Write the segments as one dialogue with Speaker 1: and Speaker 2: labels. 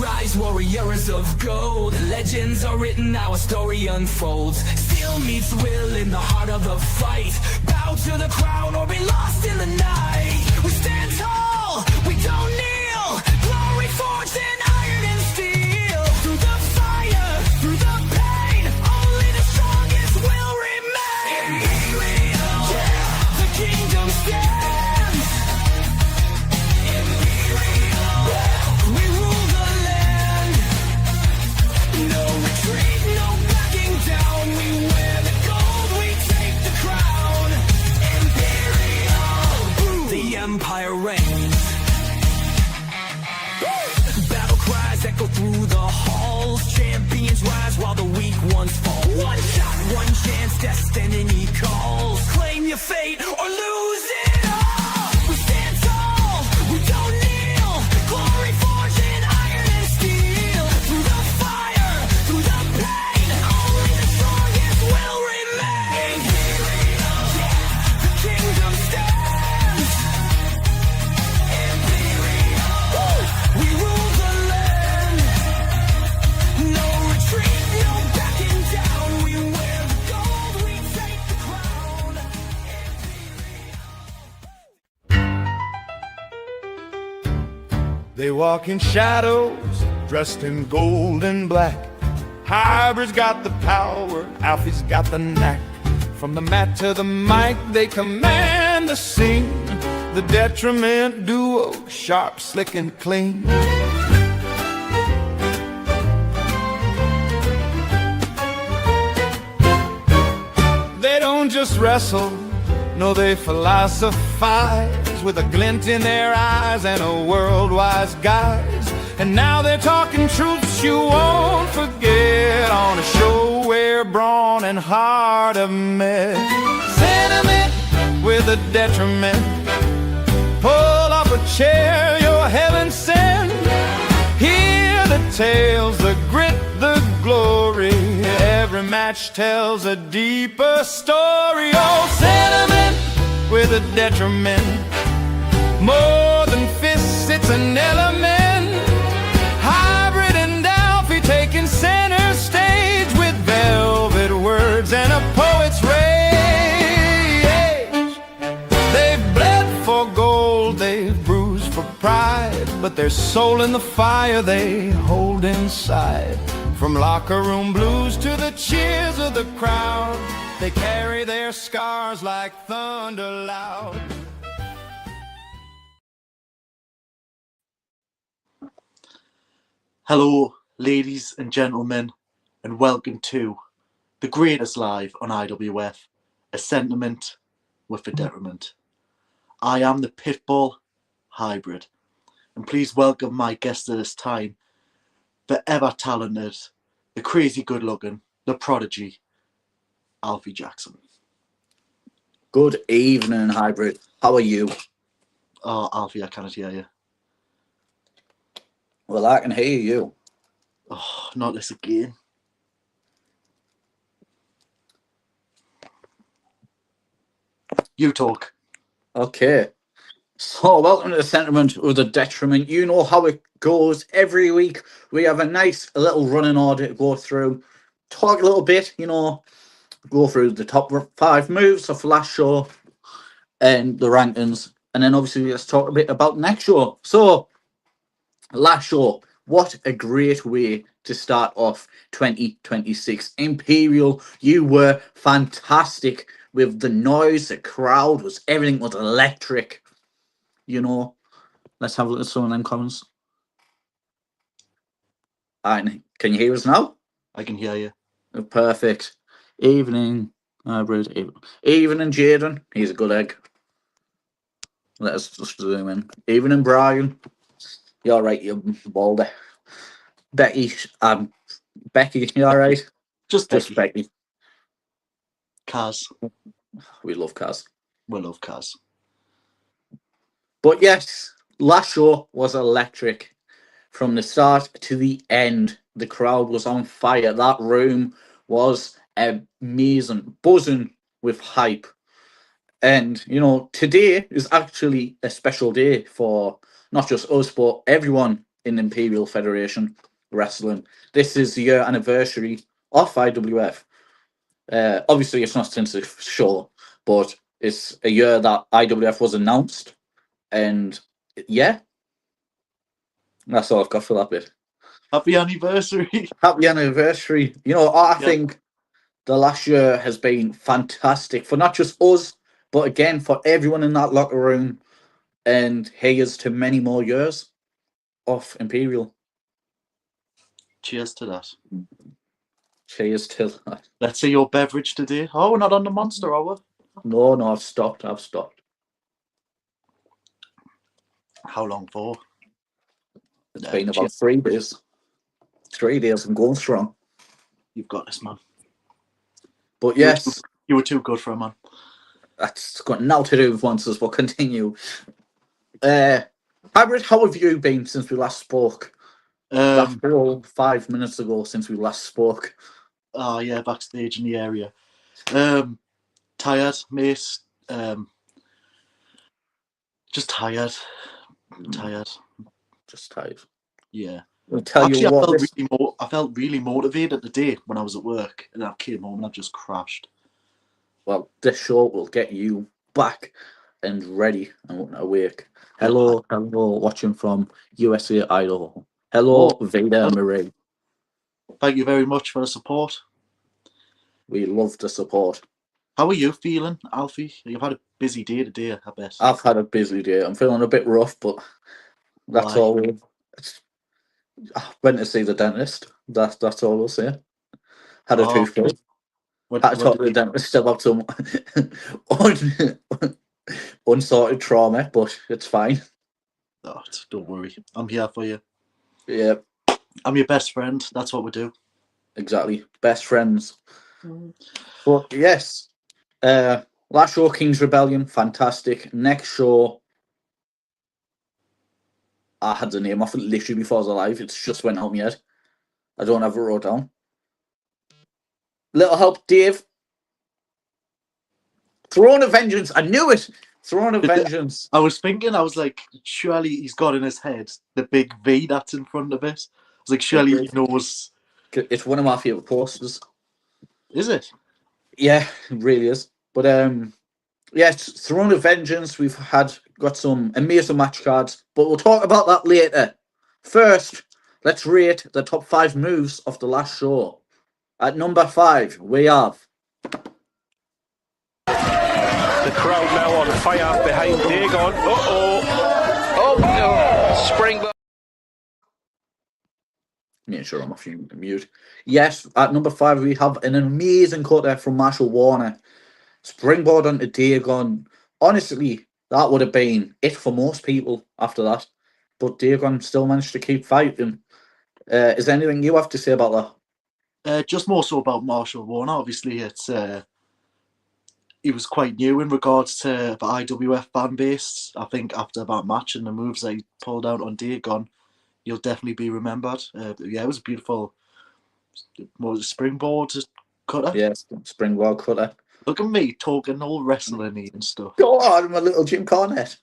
Speaker 1: rise, warriors of gold. Legends are written, our story unfolds. Steel meets will in the heart of the fight. Bow to the crown or be lost in the night. We stand tall, we don't kneel. Glory forged in iron and steel. Through the fire, through the pain, only the strongest will remain. Imperial, yeah, the kingdom stands. Imperial, yeah, we rule the land. No retreat, no backing down. We wear the gold, we take the crown. Imperial, the empire reigns. Battle cries echo through the halls. Champions rise while the weak ones fall. One shot, one chance, destiny calls. Claim your fate or lose it all. We stand tall, we don't kneel. Glory forged in iron and steel. Through the fire, through the pain, only the strongest will remain. Imperial, yeah, the kingdom stands. Imperial, we rule the land. No retreat, no backing down. We wear the gold, we take the crown.
Speaker 2: They walk in shadows, dressed in gold and black. Hybrid's got the power, Alfie's got the knack. From the mat to the mic, they command the scene. The Detriment duo, sharp, slick, and clean. They don't just wrestle, no, they philosophize. With a glint in their eyes and a world-wise guise. And now they're talking truths you won't forget on a show where brawn and heart have met. Sentiment with a detriment. Pull up a chair, you're heaven sent. Hear the tales, the grit, the glory. Every match tells a deeper story. Oh, sentiment with a detriment. More than fists, it's an element. Hybrid and Alfie taking center stage with velvet words and a poet's rage. They've bled for gold, they've bruised for pride, but their soul in the fire they hold inside. From locker room blues to the cheers of the crowd, they carry their scars like thunder loud.
Speaker 3: Hello, ladies and gentlemen, and welcome to the greatest live on IWF, a sentiment with a detriment. I am the Pitbull Hybrid, and please welcome my guest at this time, the ever talented, the crazy good looking, the prodigy, Alfie Jaxyn.
Speaker 4: Good evening, Hybrid. How are you?
Speaker 3: Oh, Alfie, I cannot hear you.
Speaker 4: Well, I can hear you.
Speaker 3: Oh, not this again. You talk.
Speaker 4: Okay. So, welcome to the Sentiment with the Detriment. You know how it goes. Every week, we have a nice little running order to go through. Talk a little bit, go through the top 5 moves of last show and the rankings. And then, obviously, let's talk a bit about next show. So, last show, what a great way to start off 2026. Imperial, you were fantastic with the noise, the crowd, everything was electric. Let's have a look at some of them comments. Can you hear us now?
Speaker 3: I can hear you.
Speaker 4: Perfect. Evening, Hybrid. Evening, Jaden. He's a good egg. Let us just zoom in. Evening, Brian. You all right, you baldy? Becky, you all right?
Speaker 3: Just
Speaker 4: Becky.
Speaker 3: Kaz.
Speaker 4: We love Kaz.
Speaker 3: We love Kaz.
Speaker 4: But yes, last show was electric. From the start to the end, the crowd was on fire. That room was amazing, buzzing with hype. And, today is actually a special day for not just us, but everyone in Imperial Federation Wrestling. This is the year anniversary of IWF. Obviously, it's not since the show, but it's a year that IWF was announced. And yeah, that's all I've got for that bit.
Speaker 3: Happy anniversary.
Speaker 4: Happy anniversary. You know, I
Speaker 3: Yeah.
Speaker 4: think the last year has been fantastic for not just us, but again, for everyone in that locker room. And here's to many more years of Imperial.
Speaker 3: Cheers to that.
Speaker 4: Cheers to that.
Speaker 3: Let's see your beverage today. Oh, we're not on the Monster Hour.
Speaker 4: No, I've stopped.
Speaker 3: How long for?
Speaker 4: It's been about 3 days. 3 days and going strong.
Speaker 3: You've got this, man.
Speaker 4: But yes,
Speaker 3: you were too good for a man.
Speaker 4: that's got now to do with once, but continue. Hybrid, how have you been since we last spoke? That's all 5 minutes ago since we last spoke.
Speaker 3: Oh yeah, backstage in the area. Tired, mate. Just tired.
Speaker 4: Just tired.
Speaker 3: Yeah.
Speaker 4: I'll tell
Speaker 3: Actually,
Speaker 4: you what.
Speaker 3: I felt really motivated today when I was at work, and I came home and I just crashed.
Speaker 4: Well, this show will get you back and ready and awake. Hello, watching from USA, Idaho. Hello, Vader Marie.
Speaker 3: Thank you very much for the support.
Speaker 4: We love the support.
Speaker 3: How are you feeling, Alfie? You've had a busy day today, I bet.
Speaker 4: I've had a busy day. I'm feeling a bit rough, but that's all. I went to see the dentist. That's all we'll say. Had a tooth pulled. Had to talk to the dentist about some unsorted trauma, but it's fine.
Speaker 3: Oh, don't worry. I'm here for you.
Speaker 4: Yeah.
Speaker 3: I'm your best friend. That's what we do.
Speaker 4: Exactly. Best friends. But yes. Last show, King's Rebellion, fantastic. Next show, I had the name off it literally before I was alive. It's just went out my head. I don't have it wrote down. Little help, Dave. Throne of Vengeance. I knew it. Throne of Vengeance.
Speaker 3: I was thinking, I was like, surely he's got in his head the big V that's in front of it. I was like, surely he knows.
Speaker 4: It's one of my favourite posters.
Speaker 3: Is it?
Speaker 4: Yeah, it really is. But yes, Throne of Vengeance. We've got some amazing match cards, but we'll talk about that later. First, let's rate the top 5 moves of the last show. At number 5, we have
Speaker 5: the crowd now on fire behind Dagon. Oh no! Springboard.
Speaker 4: Make sure I'm off mute. Yes, at number 5 we have an amazing cutter from Marshall Warner. Springboard onto Dagon. Honestly, that would have been it for most people after that. But Dagon still managed to keep fighting. Is there anything you have to say about
Speaker 3: that? Just more so about Marshall Warner. Obviously, it's he was quite new in regards to the IWF fan base. I think after that match and the moves that he pulled out on Dagon, he'll definitely be remembered. Yeah, it was a beautiful springboard cutter.
Speaker 4: Yes, springboard cutter.
Speaker 3: Look at me talking all wrestling and stuff.
Speaker 4: Go on, my little Jim Cornette.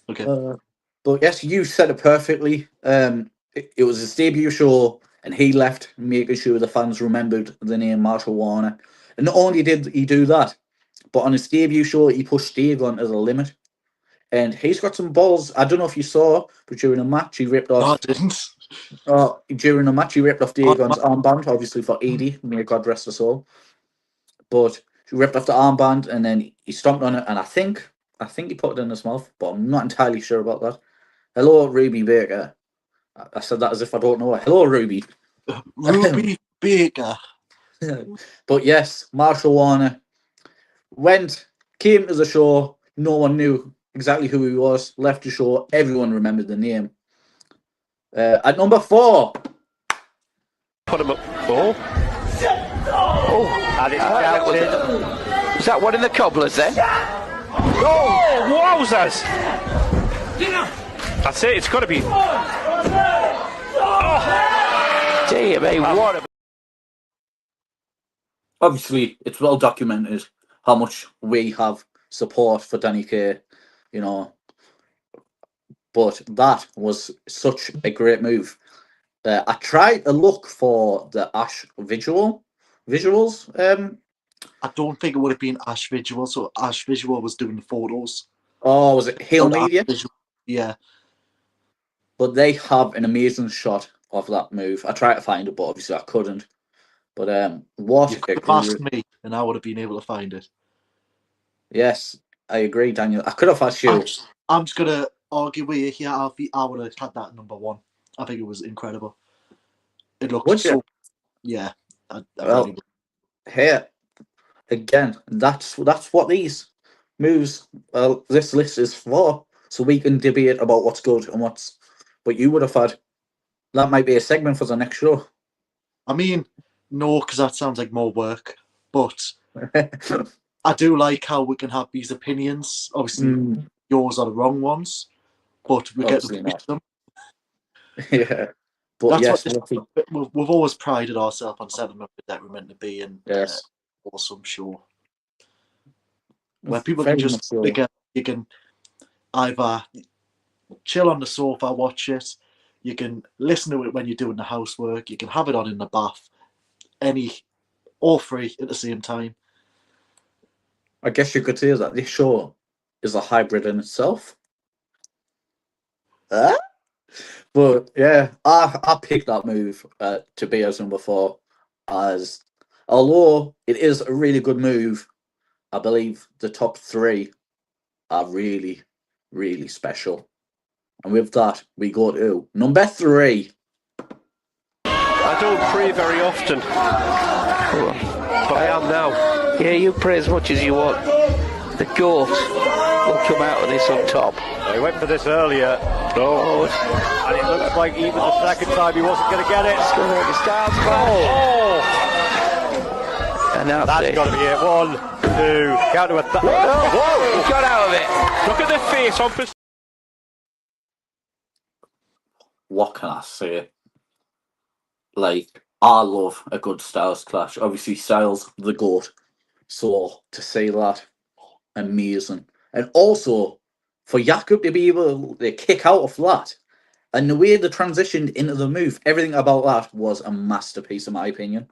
Speaker 3: Okay.
Speaker 4: But yes, you said it perfectly. It was his debut show, and he left making sure the fans remembered the name Marshall Warner. And not only did he do that, but on his debut show, he pushed Dagon to the limit. And he's got some balls. I don't know if you saw, but during a match, he ripped off.
Speaker 3: No, I didn't.
Speaker 4: During a match, he ripped off Dagon's armband, obviously for Edie. May God rest his soul. But he ripped off the armband, and then he stomped on it. And I think he put it in his mouth, but I'm not entirely sure about that. Hello, Ruby Baker. I said that as if I don't know her. Hello, Ruby.
Speaker 3: Ruby Baker.
Speaker 4: But yes, Marshall Warner came to the show. No one knew exactly who he was. Left the show. Everyone remembered the name. At number 4.
Speaker 5: Put him up. And it's counted. Is that one in the cobblers then? Oh, wowzers! That's it, it's got to be. Oh, dear me, what a...
Speaker 4: Obviously, it's well documented how much we have support for Danny Kaye, you know. but that was such a great move. I tried to look for the Ash visuals.
Speaker 3: I don't think it would have been Ash Visual. So Ash Visual was doing the photos.
Speaker 4: Oh, was it Hail
Speaker 3: So Ash
Speaker 4: Media?
Speaker 3: Visual, yeah.
Speaker 4: But they have an amazing shot of that move. I tried to find it, but obviously I couldn't. But what
Speaker 3: You
Speaker 4: a
Speaker 3: could have
Speaker 4: great...
Speaker 3: asked me, and I would have been able to find it.
Speaker 4: Yes, I agree, Daniel. I could have asked you.
Speaker 3: I'm just gonna argue with you here, Alfie. I would have had that number one. I think it was incredible. It looked
Speaker 4: Would you?
Speaker 3: so. Yeah, I
Speaker 4: Well,
Speaker 3: really would.
Speaker 4: here again, that's what these moves, this list is for, so we can debate about what's good and what's. But you would have had. That might be a segment for the next show.
Speaker 3: I mean, no, because that sounds like more work. But I do like how we can have these opinions. Obviously, yours are the wrong ones, but we get to
Speaker 4: Obviously
Speaker 3: push
Speaker 4: not.
Speaker 3: them.
Speaker 4: Yeah, but
Speaker 3: That's
Speaker 4: yes,
Speaker 3: what we've always prided ourselves on setting up the Detriment to be, and
Speaker 4: yes,
Speaker 3: awesome show where people
Speaker 4: very
Speaker 3: can just
Speaker 4: much so.
Speaker 3: you can either chill on the sofa, watch it. You can listen to it when you're doing the housework. You can have it on in the bath. All three at the same time.
Speaker 4: I guess you could say that this show is a hybrid in itself. But yeah, I picked that move to be as number 4, as although it is a really good move, I believe the top 3 are really, really special. And with that, we go to number 3.
Speaker 5: I don't pray very often, but I am now.
Speaker 6: Yeah, you pray as much as you want. The goat will come out of this on top.
Speaker 7: He went for this earlier. No. And it looks like even the second time he wasn't going to get it.
Speaker 6: It's going to make a style splash.
Speaker 7: Oh!
Speaker 6: And that's
Speaker 7: That's
Speaker 6: it.
Speaker 7: got to be it. 1, 2, count to a
Speaker 6: Whoa! He got out of it.
Speaker 5: Look at the face on.
Speaker 4: What can I say? Like, I love a good Styles clash. Obviously, Styles, the GOAT. So, to say that, amazing. And also, for Jakob to be able to kick out of that, and the way they transitioned into the move, everything about that was a masterpiece, in my opinion.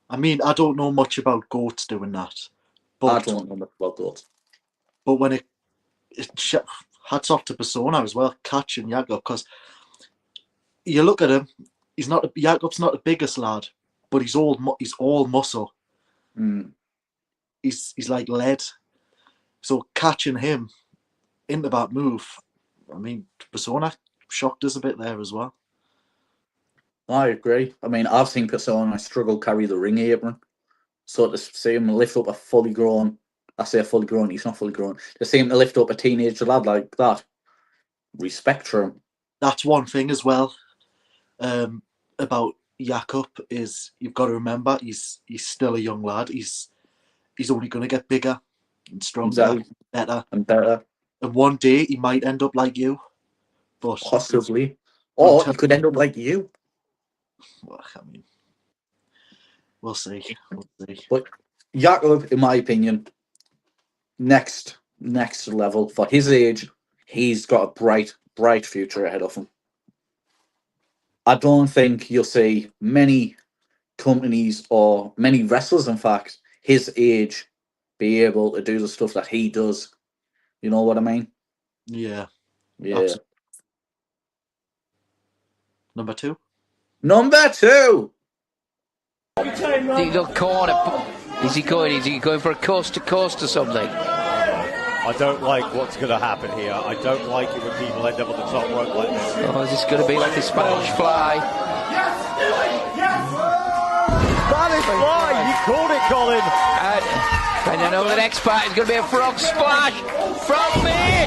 Speaker 3: I mean, I don't know much about goats doing that,
Speaker 4: I
Speaker 3: but
Speaker 4: don't know much about GOAT.
Speaker 3: but when hats off to Persona as well, catching Jakob, because you look at him, Jakob's not the biggest lad, but he's all muscle. He's like lead. So catching him into that move, I mean, Persona shocked us a bit there as well.
Speaker 4: I agree. I mean, I've seen Persona struggle carry the ring apron. So to see him lift up a fully grown, I say fully grown, he's not fully grown. To see him to lift up a teenage lad like that, respect for him.
Speaker 3: That's one thing as well about Jakob, is you've got to remember he's still a young lad. He's only going to get bigger and stronger, better.
Speaker 4: And better.
Speaker 3: And one day he might end up like you. But
Speaker 4: possibly. Or he could end up like you.
Speaker 3: Well, I mean, we'll see.
Speaker 4: But Jakob, in my opinion, next level. For his age, he's got a bright future ahead of him. I don't think you'll see many companies or many wrestlers, in fact, his age, be able to do the stuff that he does. You know what I mean?
Speaker 3: Yeah.
Speaker 4: Yeah.
Speaker 3: Absolutely. Number 2.
Speaker 4: Number 2.
Speaker 6: He got corner. Is he going for a coast to coast or something?
Speaker 7: I don't like what's going to happen here. I don't like it when people end up on the top rope like this.
Speaker 6: Oh, is this going to be like the Spanish Fly?
Speaker 7: Spanish Fly! You called it, Colin!
Speaker 6: And I know the next part is going to be a frog splash from me.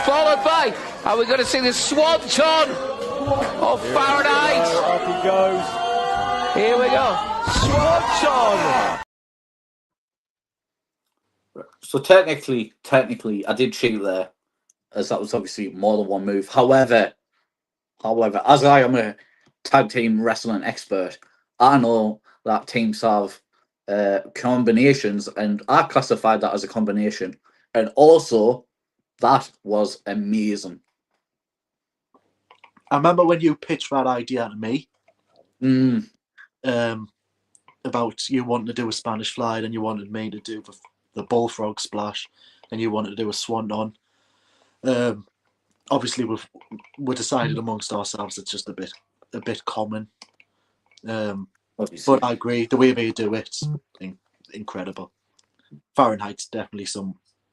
Speaker 6: Followed by, are we going to see the Swanton of Fahrenheit?
Speaker 7: Up he goes.
Speaker 6: Here we go. Swanton!
Speaker 4: So technically, I did cheat there, as that was obviously more than one move. However, as I am a tag team wrestling expert, I know that teams have combinations, and I classified that as a combination. And also, That was amazing.
Speaker 3: I remember when you pitched that idea to me about you wanting to do a Spanish fly, and you wanted me to do the bullfrog splash, and you wanted to do a swan on. Obviously, we decided amongst ourselves it's just a bit common. But I agree, the way they do it's incredible. Fahrenheit's definitely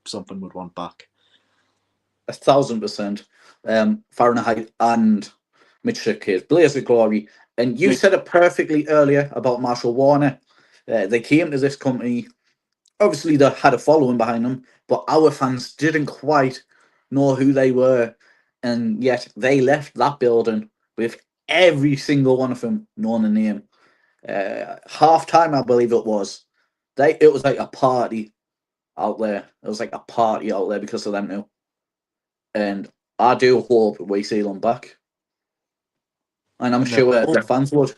Speaker 3: something we'd want back.
Speaker 4: 1,000%. Fahrenheit and Mitchell Case, Blaze of Glory. And you said it perfectly earlier about Marshall Warner. They came to this company. Obviously, they had a following behind them, but our fans didn't quite know who they were. And yet they left that building with every single one of them knowing the name. Half time, I believe it was. It was like a party out there. It was like a party out there because of them now. And I do hope we see them back. And I'm sure the fans would.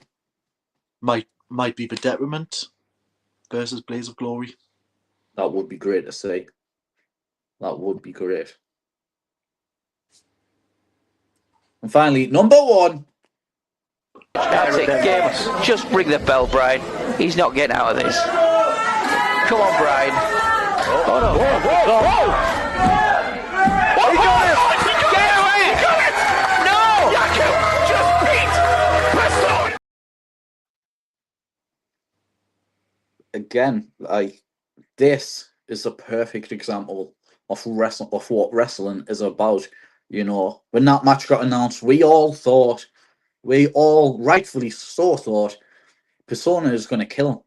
Speaker 3: Might be the Detriment versus Blaze of Glory.
Speaker 4: That would be great to see. That would be great. And finally, number one.
Speaker 6: That's it, game. Just ring the bell, Brian. He's not getting out of this. Come on, Brian. Oh, no. Whoa. He got it! Get away! He got it! No! Just beat Bristol!
Speaker 4: Again, this is a perfect example of what wrestling is about. You know, when that match got announced, we all rightfully so thought, Persona is going to kill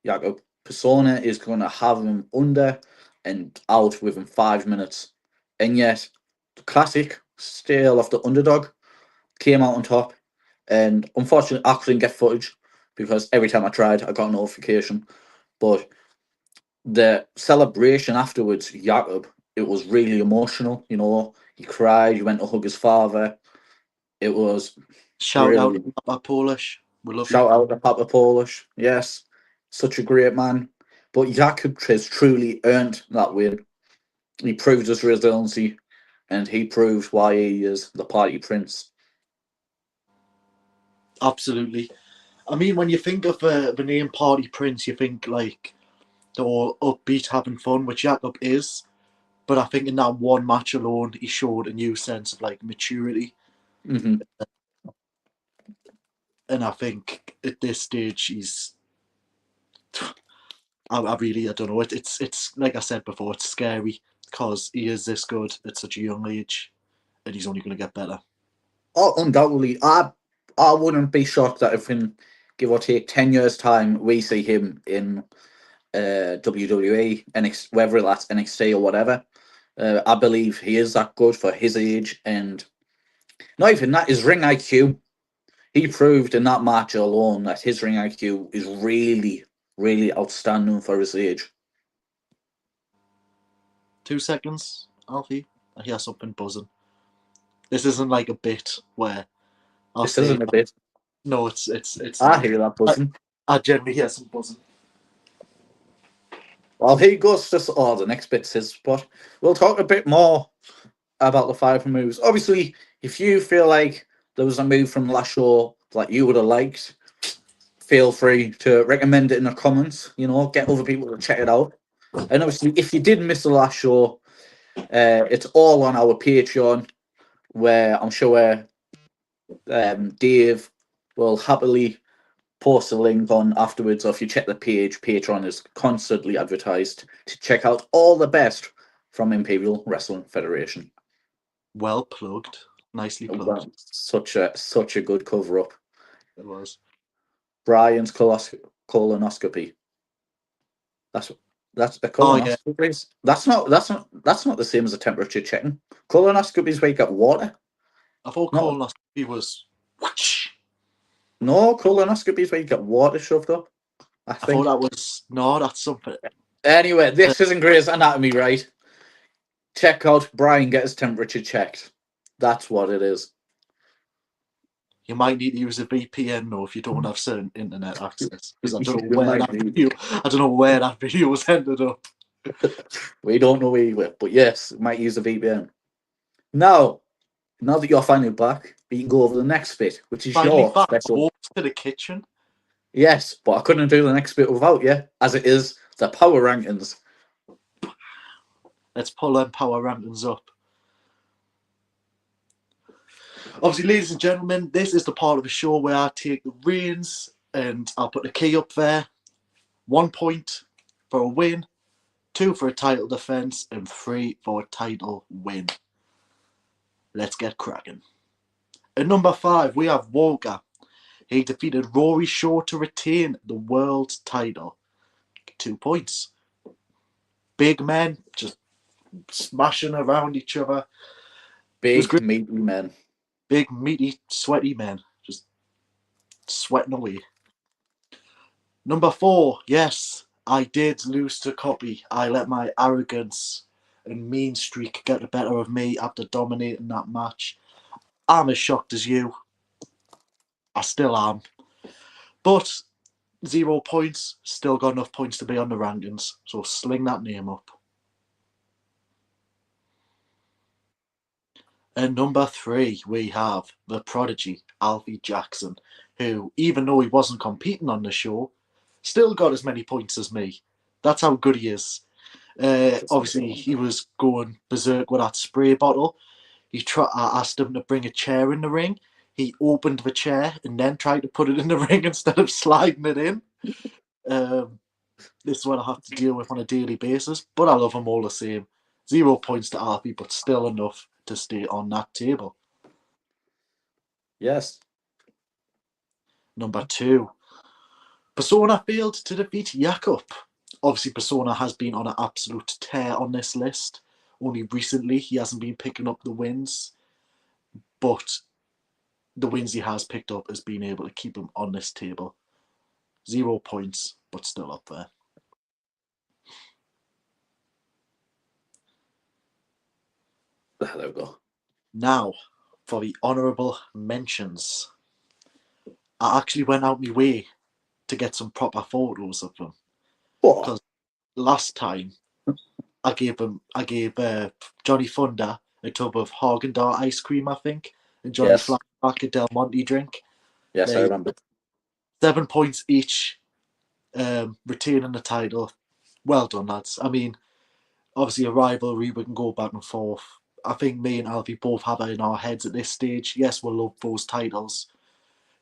Speaker 4: Jakob. Persona is going to have him under and out within 5 minutes. And yet, the classic Stale of the Underdog came out on top. And unfortunately, I couldn't get footage because every time I tried, I got a notification. But the celebration afterwards, Jakob, it was really emotional. You know, he cried, he went to hug his father. It was
Speaker 3: Shout out to Papa Polish. We love
Speaker 4: Shout out to Papa Polish. Yes, such a great man. But Jakob has truly earned that win. He proved his resiliency, and he proved why he is the party prince.
Speaker 3: Absolutely. I mean, when you think of the name Party Prince, you think like they're all upbeat, having fun, which Jakob is. But I think in that one match alone, he showed a new sense of like maturity.
Speaker 4: Mm-hmm.
Speaker 3: And I think at this stage, he's. I don't know. It's like I said before, it's scary because he is this good at such a young age, and he's only going to get better.
Speaker 4: Oh, undoubtedly. I wouldn't be shocked that if in give or take 10 years' time we see him in WWE, NXT, whether that's NXT or whatever. I believe he is that good for his age, and not even that, his ring IQ. He proved in that match alone that his ring IQ is really, really outstanding for his age.
Speaker 3: 2 seconds, Alfie. I hear something buzzing. This isn't like a bit where
Speaker 4: This isn't a bit.
Speaker 3: No, it's.
Speaker 4: I hear that buzzing.
Speaker 3: I generally hear some buzzing.
Speaker 4: Well, he goes to the next bit's his spot. We'll talk a bit more about the 5 moves. Obviously, if you feel like there was a move from the last show that you would have liked, feel free to recommend it in the comments. You know, get other people to check it out. And obviously, if you did miss the last show, it's all on our Patreon, where I'm sure Dave will happily post a link on afterwards. Or if you check the page, Patreon is constantly advertised to check out all the best from Imperial Wrestling Federation.
Speaker 3: Well plugged, nicely plugged.
Speaker 4: Well, such a good cover up.
Speaker 3: It was.
Speaker 4: Brian's colonoscopy. That's a colonoscopy. Yeah. That's not the same as a temperature checking. Colonoscopy is where you get water.
Speaker 3: I thought colonoscopy was.
Speaker 4: No, colonoscopy is where you get water shoved up. I
Speaker 3: thought that was that's something.
Speaker 4: Anyway, this isn't Grey's Anatomy, right? Check out Brian get his temperature checked. That's what it is.
Speaker 3: You might need to use a VPN though if you don't have certain internet access, because I don't know where that video was ended up.
Speaker 4: We don't know where you live, but yes, might use a VPN. Now that you're finally back, we can go over the next bit, which is
Speaker 3: Finally
Speaker 4: your
Speaker 3: back.
Speaker 4: special.
Speaker 3: Walked to the kitchen.
Speaker 4: Yes, but I couldn't do the next bit without you, as it is the power rankings.
Speaker 3: Let's pull them power rankings up. Obviously, ladies and gentlemen, this is the part of the show where I take the reins and I'll put the key up there. 1 point for a win, 2 for a title defence, and 3 for a title win. Let's get cracking. At number 5, we have Walker. He defeated Rory Shaw to retain the world title. 2 points. Big men just smashing around each other.
Speaker 4: Big, meaty men.
Speaker 3: Big, meaty, sweaty men. Just sweating away. Number 4, yes, I did lose to Copy. I let my arrogance and mean streak get the better of me after dominating that match. I'm as shocked as you. I still am. But 0 points, still got enough points to be on the rankings. So sling that name up. And number 3, we have the prodigy, Alfie Jaxyn, who, even though he wasn't competing on the show, still got as many points as me. That's how good he is. Obviously, he was going berserk with that spray bottle. I asked him to bring a chair in the ring. He opened the chair and then tried to put it in the ring instead of sliding it in. This is what I have to deal with on a daily basis, but I love him all the same. 0 points to Alfie, but still enough to stay on that table.
Speaker 4: Yes.
Speaker 3: Number 2, Persona failed to defeat Jakob. Obviously, Persona has been on an absolute tear on this list. Only recently he hasn't been picking up the wins, but the wins he has picked up has been able to keep him on this table. 0 points, but still up there.
Speaker 4: There we go.
Speaker 3: Now, for the honourable mentions. I actually went out my way to get some proper photos of them.
Speaker 4: What?
Speaker 3: Because last time I gave Johnny Thunder a tub of Haagen-Dazs ice cream, I think, and Johnny
Speaker 4: Yes.
Speaker 3: Flashback a Del Monte drink.
Speaker 4: Yes, I remember.
Speaker 3: 7 points each, retaining the title. Well done, lads. I mean, obviously a rivalry, we can go back and forth. I think me and Alfie both have it in our heads at this stage. Yes, we'll love those titles.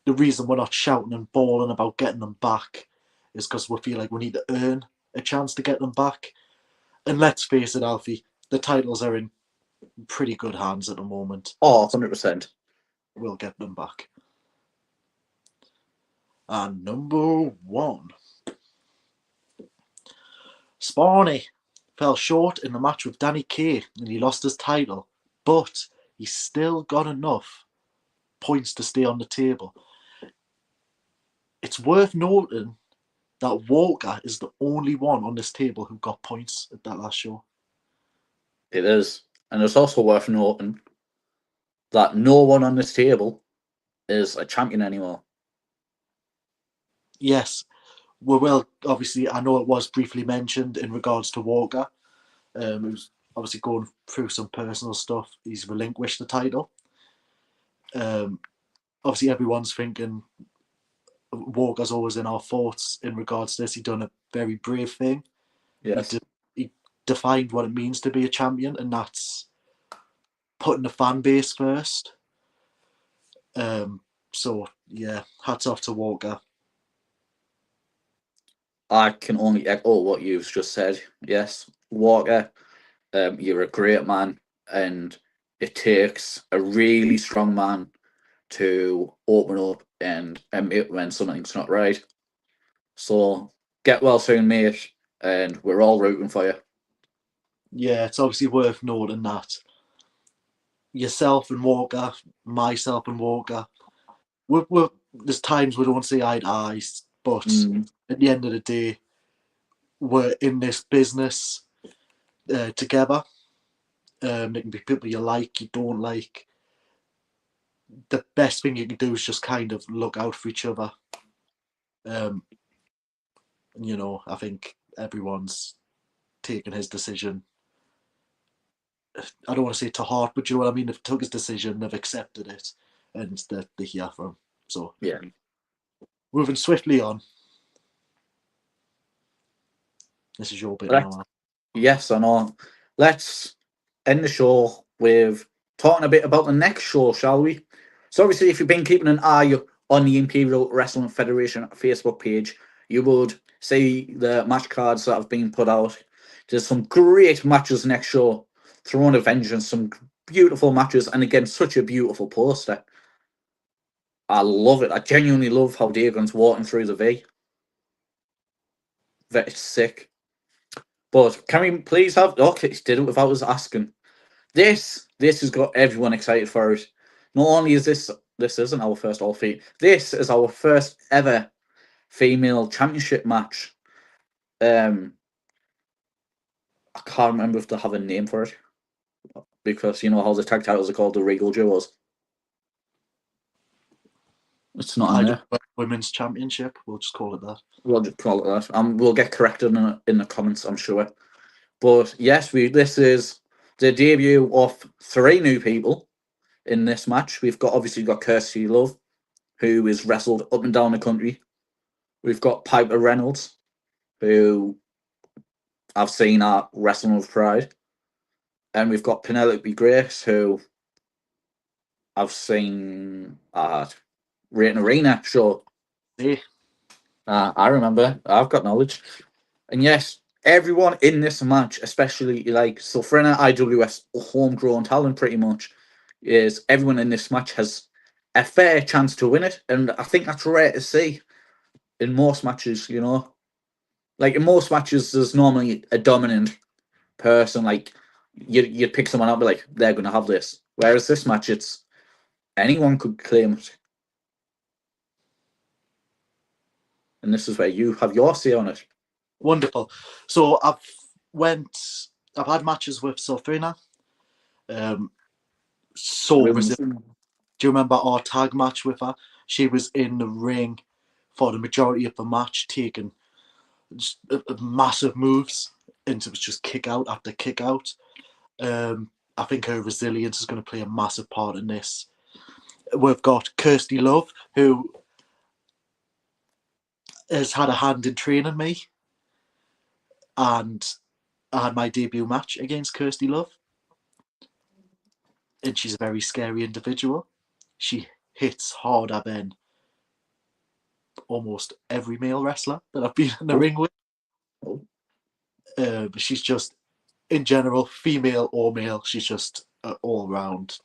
Speaker 3: The reason we're not shouting and bawling about getting them back is because we feel like we need to earn a chance to get them back. And let's face it, Alfie, the titles are in pretty good hands at the moment.
Speaker 4: Oh, 100%.
Speaker 3: We'll get them back. And number 1. Spawny fell short in the match with Danny Kaye and he lost his title, but he still got enough points to stay on the table. It's worth noting that Walker is the only one on this table who got points at that last show.
Speaker 4: It is. And it's also worth noting that no one on this table is a champion anymore.
Speaker 3: Yes, we will. Obviously, I know it was briefly mentioned in regards to Walker. He was obviously going through some personal stuff. He's relinquished the title. Obviously, everyone's thinking Walker's always in our thoughts in regards to this. He done a very brave thing.
Speaker 4: Yes.
Speaker 3: He defined what it means to be a champion, and that's putting the fan base first. So, yeah, hats off to Walker.
Speaker 4: I can only echo what you've just said. Yes, Walker, you're a great man, and it takes a really strong man to open up and admit when something's not right. So get well soon, mate, and we're all rooting for you.
Speaker 3: Yeah, it's obviously worth noting that yourself and Walker, myself and Walker, there's times we don't see eye to eye, but at the end of the day, we're in this business together. There can be people you like, you don't like. The best thing you can do is just kind of look out for each other. You know, I think everyone's taken his decision. I don't want to say to heart, but you know what I mean? They've took his decision, they've accepted it, and they're here for him. So,
Speaker 4: Yeah.
Speaker 3: moving swiftly on. This is your bit now.
Speaker 4: Yes, I know. Let's end the show with talking a bit about the next show, shall we? So obviously, if you've been keeping an eye on the Imperial Wrestling Federation Facebook page, you would see the match cards that have been put out. There's some great matches next show. Throne of Vengeance, some beautiful matches, and again, such a beautiful poster. I love it. I genuinely love how Dagon's walking through the V. It's sick. But can we please have... Okay, he did it without us asking. This has got everyone excited for it. Not only is this isn't our first Alfie, this is our first ever female championship match. I can't remember if they have a name for it. Because you know how the tag titles are called the Regal Duos. It's not in there.
Speaker 3: Women's Championship, we'll just call it that.
Speaker 4: We'll just call it that. We'll get corrected in the comments, I'm sure. But yes, this is the debut of 3 new people in this match. We've obviously got Kirsty Love, who is wrestled up and down the country. We've got Piper Reynolds, who I've seen at Wrestling with Pride. And we've got Penelope Grace, who I've seen at Rating Arena show.
Speaker 3: Yeah.
Speaker 4: I remember. I've got knowledge. And yes, everyone in this match, especially like Sulfrena, IWF's homegrown talent pretty much, is everyone in this match has a fair chance to win it. And I think that's rare to see in most matches, you know. Like in most matches, there's normally a dominant person, like you'd pick someone up, be like, they're going to have this. Whereas this match, it's anyone could claim it. And this is where you have your say on it.
Speaker 3: Wonderful. So I've had matches with Sulfrena. Do you remember our tag match with her? She was in the ring for the majority of the match, taking massive moves, and it was just kick out after kick out. I think her resilience is going to play a massive part in this. We've got Kirsty Love, who has had a hand in training me, and I had my debut match against Kirsty Love. And she's a very scary individual. She hits harder than almost every male wrestler that I've been in the ring with. She's just, in general, female or male, she's just an all-round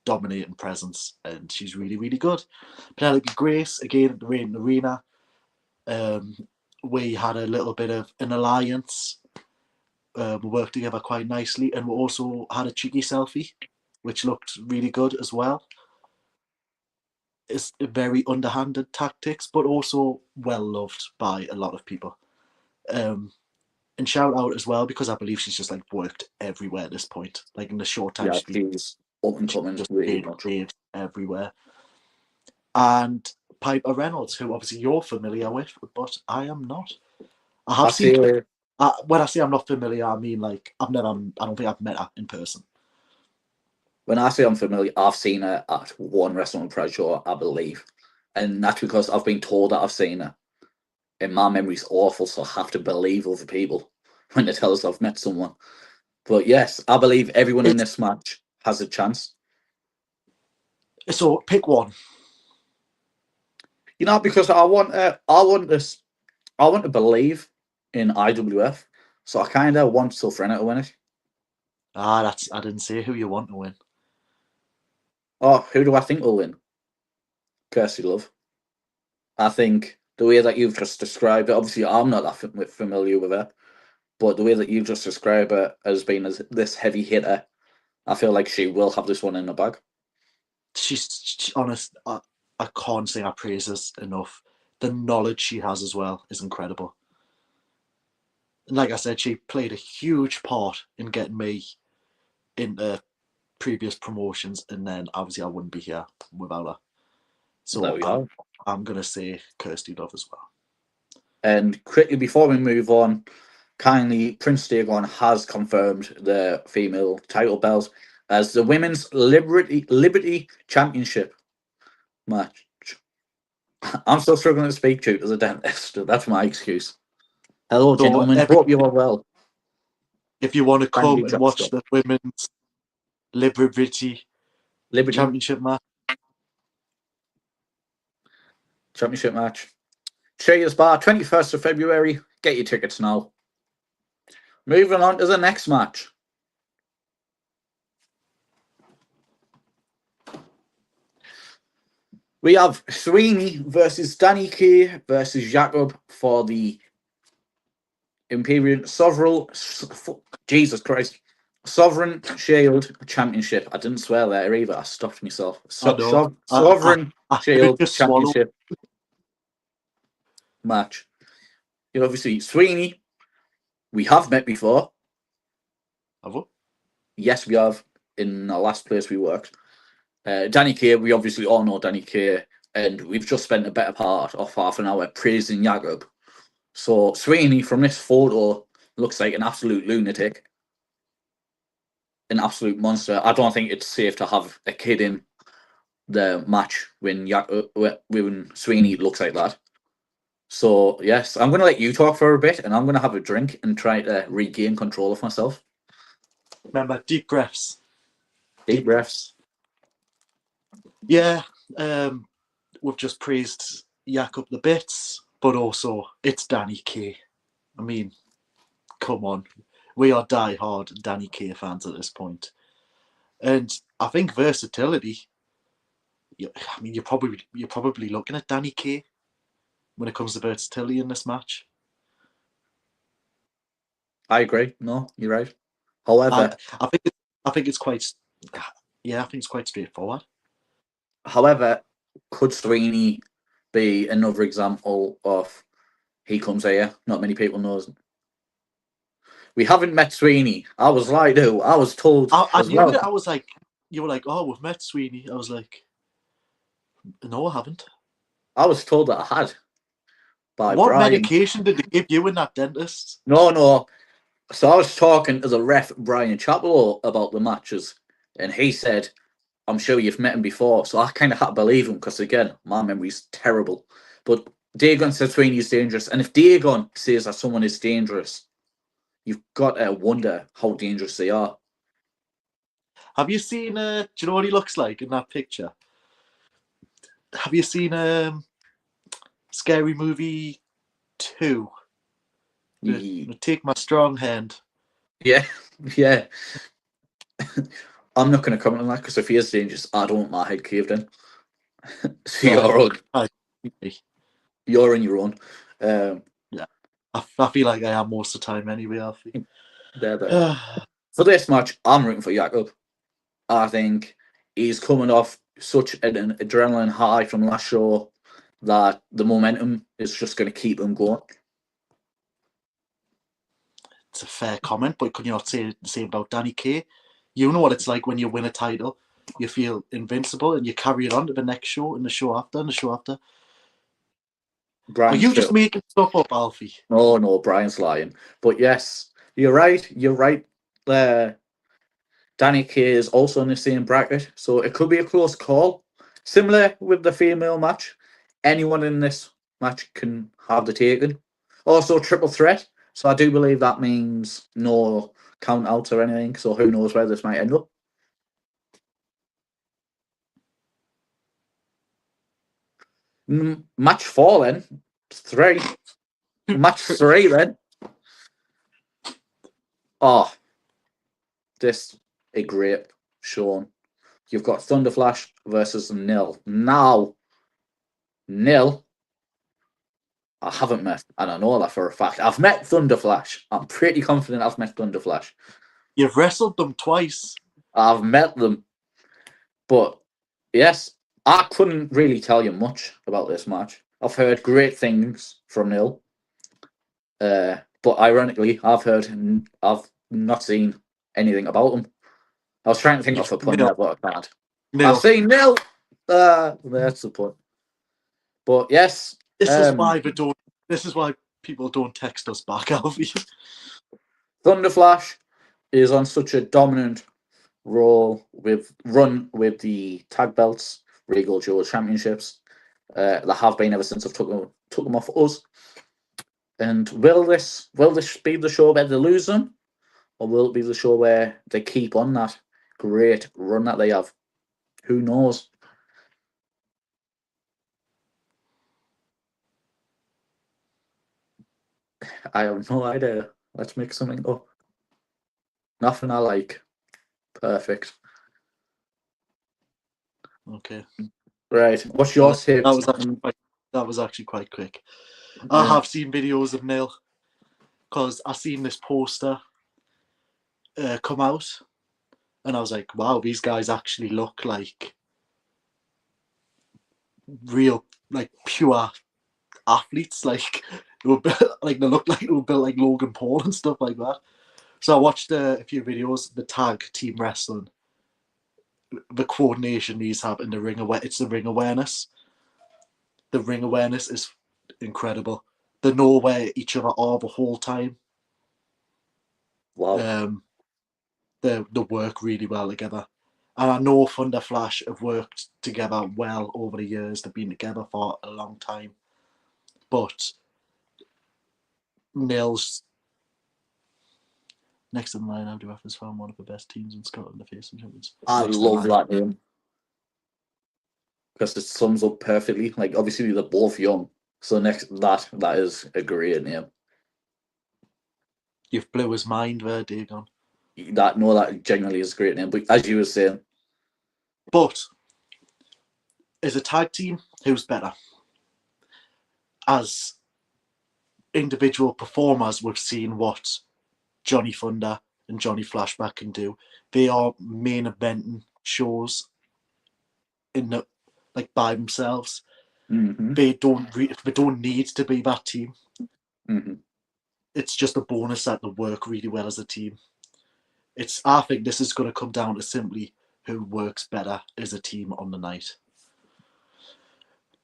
Speaker 3: dominating presence, and she's really, really good. Penelope Grace, again, at the Rating Arena. We had a little bit of an alliance. We worked together quite nicely, and we also had a cheeky selfie, which looked really good as well. It's very underhanded tactics, but also well loved by a lot of people. And shout out as well, because I believe she's just like worked everywhere at this point. Like in the short time
Speaker 4: she's up and coming, just
Speaker 3: really everywhere. And Piper Reynolds, who obviously you're familiar with, but I am not. I have seen her. When I say I'm not familiar, I mean like I don't think I've met her in person.
Speaker 4: When I say I'm familiar, I've seen her at one Wrestling Pride show, I believe. And that's because I've been told that I've seen her. And my memory's awful, so I have to believe other people when they tell us I've met someone. But yes, I believe everyone in this match has a chance.
Speaker 3: So pick one.
Speaker 4: You know, because I want to believe in IWF, so I kind of want Sulfrena to win it.
Speaker 3: I didn't say who you want to win.
Speaker 4: Oh, who do I think will win? Kirsty Love. I think the way that you've just described it, obviously I'm not that familiar with her, but the way that you've just described her as being this heavy hitter, I feel like she will have this one in the bag.
Speaker 3: She's honest. I can't sing her praises enough. The knowledge she has as well is incredible. And like I said, she played a huge part in getting me into previous promotions, and then obviously I wouldn't be here without her. So I'm going to say Kirsty Love as well.
Speaker 4: And quickly before we move on, kindly, Prince Dagon has confirmed the female title belts as the Women's Liberty Championship match. I'm still struggling to speak to as a dentist. That's my excuse. Hello,
Speaker 3: So
Speaker 4: gentlemen. Hope you are well.
Speaker 3: if you want to
Speaker 4: Kindly
Speaker 3: come and
Speaker 4: drop
Speaker 3: watch
Speaker 4: stuff.
Speaker 3: the Women's Liberty
Speaker 4: Liberty
Speaker 3: Championship match,
Speaker 4: Championship match. Cheers Bar, 21st of February. Get your tickets now. Moving on to the next match. We have Sweeney versus Danny Kay versus Jacob for the Imperial Jesus Christ. Sovereign Shield Championship. I didn't swear there either. I stopped myself.
Speaker 3: I know.
Speaker 4: Sovereign
Speaker 3: I
Speaker 4: Shield
Speaker 3: just swallowed.
Speaker 4: Championship match. You know, obviously, Sweeney, we have met before.
Speaker 3: Have we?
Speaker 4: Yes, we have in the last place we worked. Danny Kay, we obviously all know Danny Kay, and we've just spent a better part of half an hour praising Jacob. So Sweeney, from this photo, looks like an absolute lunatic, an absolute monster. I don't think it's safe to have a kid in the match when Sweeney looks like that. So yes, I'm going to let you talk for a bit, and I'm going to have a drink and try to regain control of myself.
Speaker 3: Remember, deep breaths.
Speaker 4: Deep breaths.
Speaker 3: Yeah, we've just praised Jacob the bits, but also it's Danny Kay. I mean, come on, we are die-hard Danny Kay fans at this point, and I think versatility. I mean, you're probably looking at Danny Kay when it comes to versatility in this match.
Speaker 4: I agree. No, you're right. However,
Speaker 3: I think it's quite. Yeah, I think it's quite straightforward.
Speaker 4: However, could Sweeney be another example of he comes here? Not many people knows. We haven't met Sweeney. I was lied to. I was told
Speaker 3: I
Speaker 4: as
Speaker 3: knew
Speaker 4: well.
Speaker 3: that. I was like, you were like, oh, we've met Sweeney. I was like, no, I haven't.
Speaker 4: I was told that I had. By
Speaker 3: What
Speaker 4: Brian.
Speaker 3: medication did they give you in that dentist?
Speaker 4: No. So I was talking to the ref, Brian Chaplow, about the matches, and he said, I'm sure you've met him before. So I kind of had to believe him because, again, my memory's terrible. But Dagon says Sweeney's dangerous. And if Dagon says that someone is dangerous, you've got to wonder how dangerous they are.
Speaker 3: Have you seen, do you know what he looks like in that picture? Have you seen Scary Movie 2? Take my strong hand.
Speaker 4: Yeah. I'm not going to comment on that because if he is dangerous, I don't want my head caved in. So you're on your own.
Speaker 3: Yeah, I feel like I am most of the time anyway, Alfie.
Speaker 4: There. For this match, I'm rooting for Jacob. I think he's coming off such an adrenaline high from last show that the momentum is just going to keep him going.
Speaker 3: It's a fair comment, but could you not say the same about Danny Kay? You know what it's like when you win a title. You feel invincible and you carry it on to the next show and the show after and the show after. Are you just making stuff up, Alfie?
Speaker 4: No, Brian's lying. But yes, you're right. Danny Kay is also in the same bracket, so it could be a close call. Similar with the female match. Anyone in this match can have the taken. Also, triple threat. So I do believe that means no count outs or anything. So who knows where this might end up. Match 4 then. 3. Match 3 then. Oh, this a great show. You've got Thunderflash versus Nil. Now, Nil, I haven't met, and I know that for a fact. I've met Thunderflash. I'm pretty confident I've met Thunderflash.
Speaker 3: You've wrestled them twice.
Speaker 4: I've met them. But, yes, I couldn't really tell you much about this match. I've heard great things from Nil. But ironically, I've not seen anything about him. I was trying to think of a pun there, but I can't. I've seen Nil. That's the point. But yes,
Speaker 3: this is why people don't text us back, Alfie.
Speaker 4: Thunderflash is on such a dominant run with the tag belts, Regal Dual Championships. They have been ever since I've took them off us. And will this be the show where they lose them, or will it be the show where they keep on that great run that they have? Who knows? I have no idea. Let's make something up. Nothing I like. Perfect.
Speaker 3: Okay.
Speaker 4: Right. What's your take?
Speaker 3: That was actually quite quick. I have seen videos of Neil because I seen this poster come out, and I was like, "Wow, these guys actually look like real, like pure athletes. Like they were like they look like they were built like Logan Paul and stuff like that." So I watched a few videos. The tag team wrestling, the coordination these have in the ring it's the ring awareness. The ring awareness is incredible. They know where each other are the whole time.
Speaker 4: Wow.
Speaker 3: They work really well together. And I know Thunder Flash have worked together well over the years. They've been together for a long time. But Nils, next in line, IWF has found one of the best teams in Scotland to face some champions.
Speaker 4: I love that name because it sums up perfectly. Like, obviously, they're both young. So that is a great name.
Speaker 3: You've blew his mind there, Dagon.
Speaker 4: That genuinely is a great name. But as you were saying,
Speaker 3: but as a tag team, who's better? As individual performers, we've seen what Johnny Thunder and Johnny Flashback can do. They are main eventing shows in the by themselves.
Speaker 4: mm-hmm.
Speaker 3: They don't need to be that team.
Speaker 4: Mm-hmm.
Speaker 3: It's just a bonus that they work really well as a team. I think this is going to come down to simply who works better as a team on the night.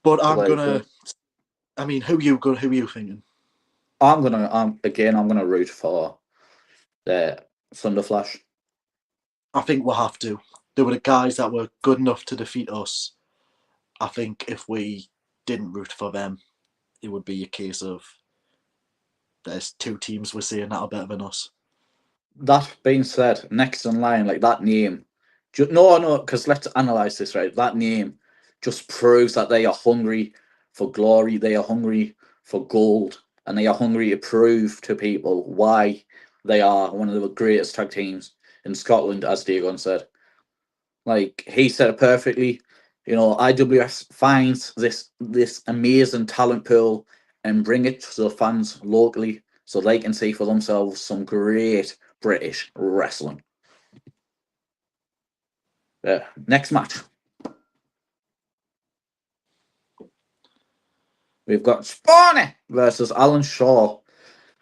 Speaker 3: But who are you thinking?
Speaker 4: I'm gonna root for the Thunderflash.
Speaker 3: I think we'll have to. They were the guys that were good enough to defeat us. I think if we didn't root for them, it would be a case of there's two teams we're seeing that are better than us.
Speaker 4: That being said, next in line, like that name, because let's analyze this, right? That name just proves that they are hungry for glory, they are hungry for gold, and they are hungry to prove to people why they are one of the greatest tag teams in Scotland, as Dagon said. Like he said it perfectly. IWS finds this amazing talent pool and bring it to the fans locally so they can see for themselves some great British wrestling. Next match. We've got Spawny versus Alan Shaw.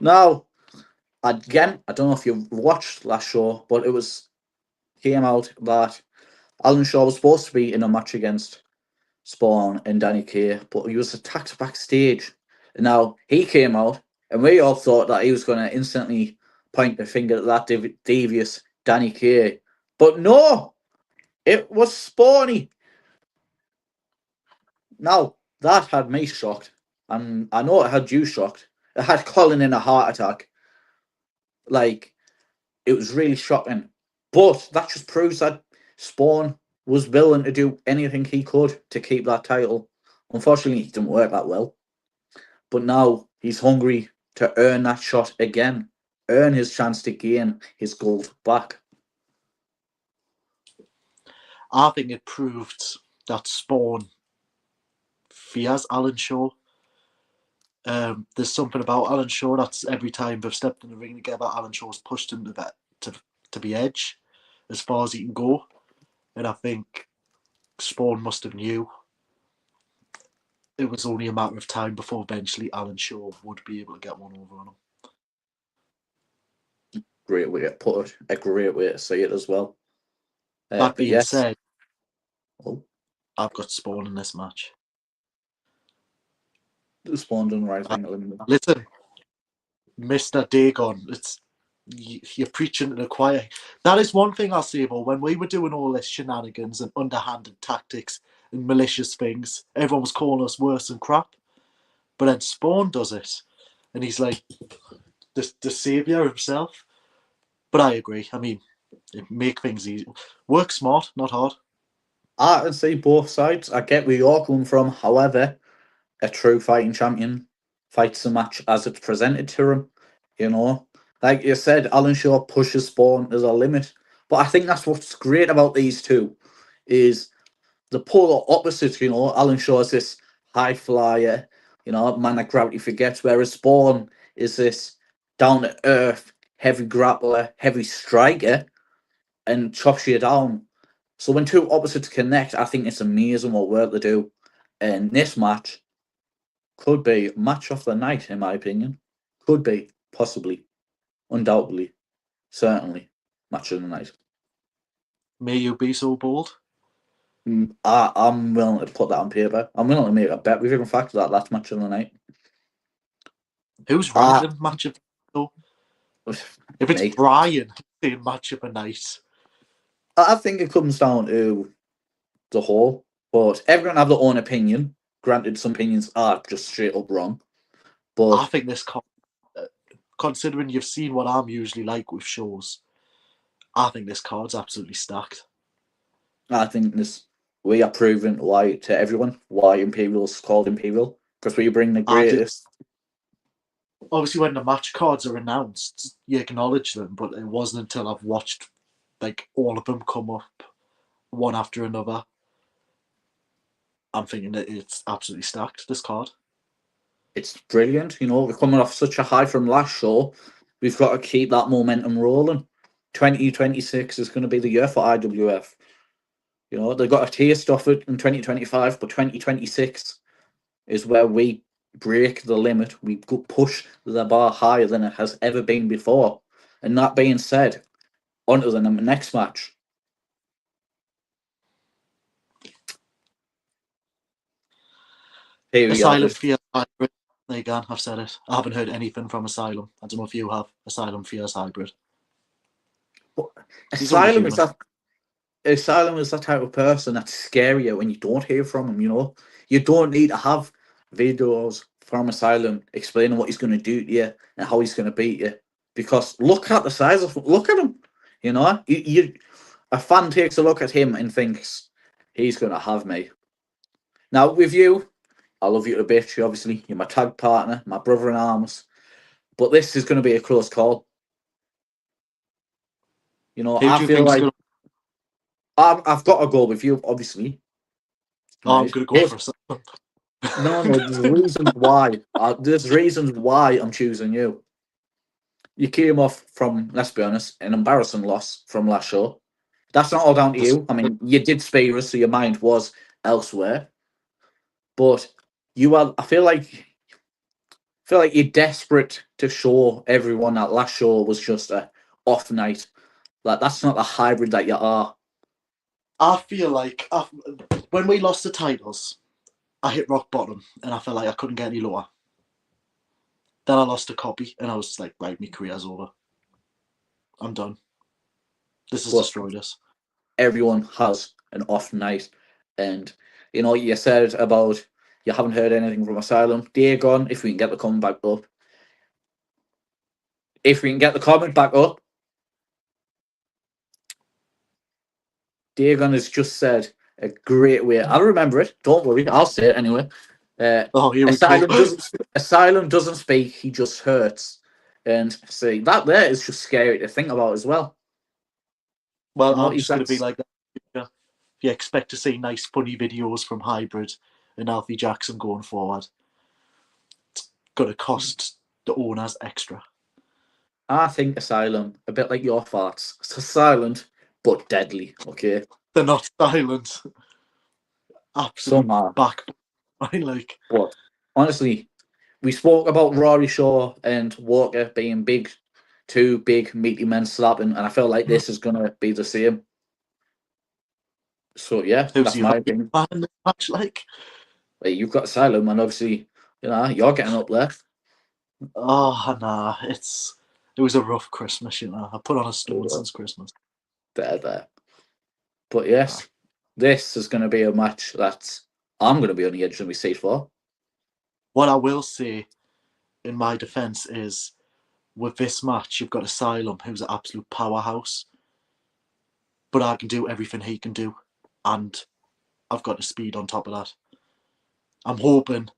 Speaker 4: Now, again, I don't know if you've watched last show, but came out that Alan Shaw was supposed to be in a match against Spawn and Danny Kaye, but he was attacked backstage. Now, he came out, and we all thought that he was going to instantly point the finger at that devious Danny Kaye. But no, it was Spawny. Now, that had me shocked, and I know it had you shocked. It had Colin in a heart attack. Like, it was really shocking. But that just proves that Spawn was willing to do anything he could to keep that title. Unfortunately, it didn't work that well. But now he's hungry to earn that shot again, earn his chance to gain his gold back.
Speaker 3: I think it proved that Spawn fears Alan Shaw. There's something about Alan Shaw that's every time they've stepped in the ring together, Alan Shaw's pushed him to the edge as far as he can go. And I think Spawn must have knew it was only a matter of time before eventually Alan Shaw would be able to get one over on him.
Speaker 4: Great way to put it. A great way to say it as well.
Speaker 3: That being said,
Speaker 4: oh,
Speaker 3: I've got Spawn in this match.
Speaker 4: Spawn done the right thing.
Speaker 3: Listen, Mr. Dagon, you're preaching to the choir. That is one thing I'll say about when we were doing all this shenanigans and underhanded tactics and malicious things, everyone was calling us worse than crap. But then Spawn does it, and he's like the saviour himself. But I agree. I mean, make things easy. Work smart, not hard.
Speaker 4: I can see both sides. I get where you're coming from. However, a true fighting champion fights the match as it's presented to him. You know, like you said, Alan Shaw pushes Spawn. There's a limit, but I think that's what's great about these two, is the polar opposites. You know, Alan Shaw is this high flyer, you know, man that gravity forgets, whereas Spawn is this down to earth, heavy grappler, heavy striker, and chops you down. So when two opposites connect, I think it's amazing what work they do. And this match could be match of the night, in my opinion. Could be, possibly, undoubtedly, certainly, match of the night.
Speaker 3: May you be so bold.
Speaker 4: I'm willing to put that on paper. I'm willing to make a bet. We've even factored that last match of the night.
Speaker 3: Who's ranking match of the night? If it's
Speaker 4: Me.
Speaker 3: Brian saying match of the night,
Speaker 4: I think it comes down to the whole, but everyone have their own opinion. Granted, some opinions are just straight up wrong. But
Speaker 3: I think this card, considering you've seen what I'm usually like with shows, I think this card's absolutely stacked.
Speaker 4: I think we are proving why to everyone why Imperial's called Imperial, because we bring the greatest.
Speaker 3: Obviously, when the match cards are announced, you acknowledge them, but it wasn't until I've watched like all of them come up one after another. I'm thinking that it's absolutely stacked, this card.
Speaker 4: It's brilliant. You know, we're coming off such a high from last show. We've got to keep that momentum rolling. 2026 is going to be the year for IWF. You know, they got a taste of it in 2025, but 2026 is where we break the limit. We push the bar higher than it has ever been before. And that being said, on to the next match. Here we
Speaker 3: Asylum
Speaker 4: go.
Speaker 3: Fear Hybrid. There you go, I've said it. I haven't heard anything from Asylum. I don't know if you have. Asylum Fears Hybrid.
Speaker 4: Asylum is that type of person that's scarier when you don't hear from him, you know? You don't need to have videos from Asylum explaining what he's going to do to you and how he's going to beat you. Because look at the size of look at him, you know? A fan takes a look at him and thinks, he's going to have me. Now, with you, I love you to bitch, obviously. You're my tag partner, my brother in arms. But this is going to be a close call. You know, I feel like I've got to go with you, obviously.
Speaker 3: I'm going to go for Asylum.
Speaker 4: No, there's reasons why. There's reasons why I'm choosing you. You came off from, let's be honest, an embarrassing loss from last show. That's not all down to you. I mean, you did spare us, so your mind was elsewhere. But I feel like you're desperate to show everyone that last show was just a off night. Like, that's not the hybrid that you are.
Speaker 3: I feel like when we lost the titles, I hit rock bottom and I felt like I couldn't get any lower. Then I lost a copy and I was like, right, my career's over. I'm done. This has destroyed us.
Speaker 4: Everyone has an off night. And, you know, you said about you haven't heard anything from Asylum. Dagon, if we can get the comment back up. If we can get the comment back up. Dagon has just said a great way. I'll remember it. Don't worry. I'll say it anyway.
Speaker 3: Here we go.
Speaker 4: Asylum doesn't speak. He just hurts. And see, that there is just scary to think about as well.
Speaker 3: Well, I'm just going to be like that. If you expect to see nice, funny videos from Hybrid and Alfie Jaxyn going forward, it's going to cost the owners extra.
Speaker 4: I think Asylum, a bit like your farts, it's silent but deadly. Okay,
Speaker 3: they're not silent. Absolutely back. Like,
Speaker 4: but honestly, we spoke about Rory Shaw and Walker being two big meaty men slapping, and I feel like this is gonna be the same. So yeah, that's my opinion.
Speaker 3: Match like,
Speaker 4: you've got Asylum, and obviously, you know, you're getting up there.
Speaker 3: Oh nah, It was a rough Christmas, you know. I put on a stone since Christmas.
Speaker 4: There. But yes, this is going to be a match that I'm going to be on the edge of my seat for.
Speaker 3: What I will say in my defence is, with this match, you've got Asylum, who's an absolute powerhouse. But I can do everything he can do. And I've got the speed on top of that. I'm hoping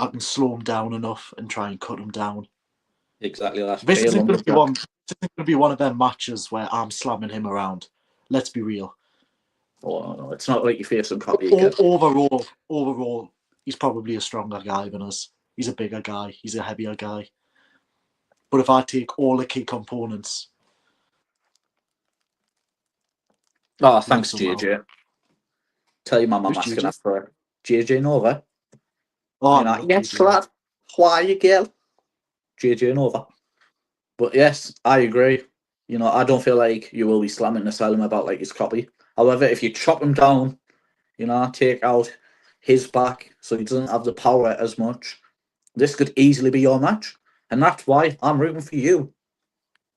Speaker 3: I can slow him down enough and try and cut him down.
Speaker 4: Exactly that.
Speaker 3: This isn't going to be one of them matches where I'm slamming him around. Let's be real.
Speaker 4: Oh, no, it's not like you face him properly again.
Speaker 3: Overall, he's probably a stronger guy than us. He's a bigger guy. He's a heavier guy. But if I take all the key components...
Speaker 4: Oh, thanks, JJ. Tell your mum I'm
Speaker 3: Who's
Speaker 4: asking
Speaker 3: JJ?
Speaker 4: that for JJ Nova.
Speaker 3: Oh,
Speaker 4: You know,
Speaker 3: no,
Speaker 4: yes,
Speaker 3: JJ.
Speaker 4: lad. How are you, girl? JJ Nova. But yes, I agree. You know, I don't feel like you will be slamming Asylum about like his copy. However, if you chop him down, you know, take out his back so he doesn't have the power as much, this could easily be your match. And that's why I'm rooting for you.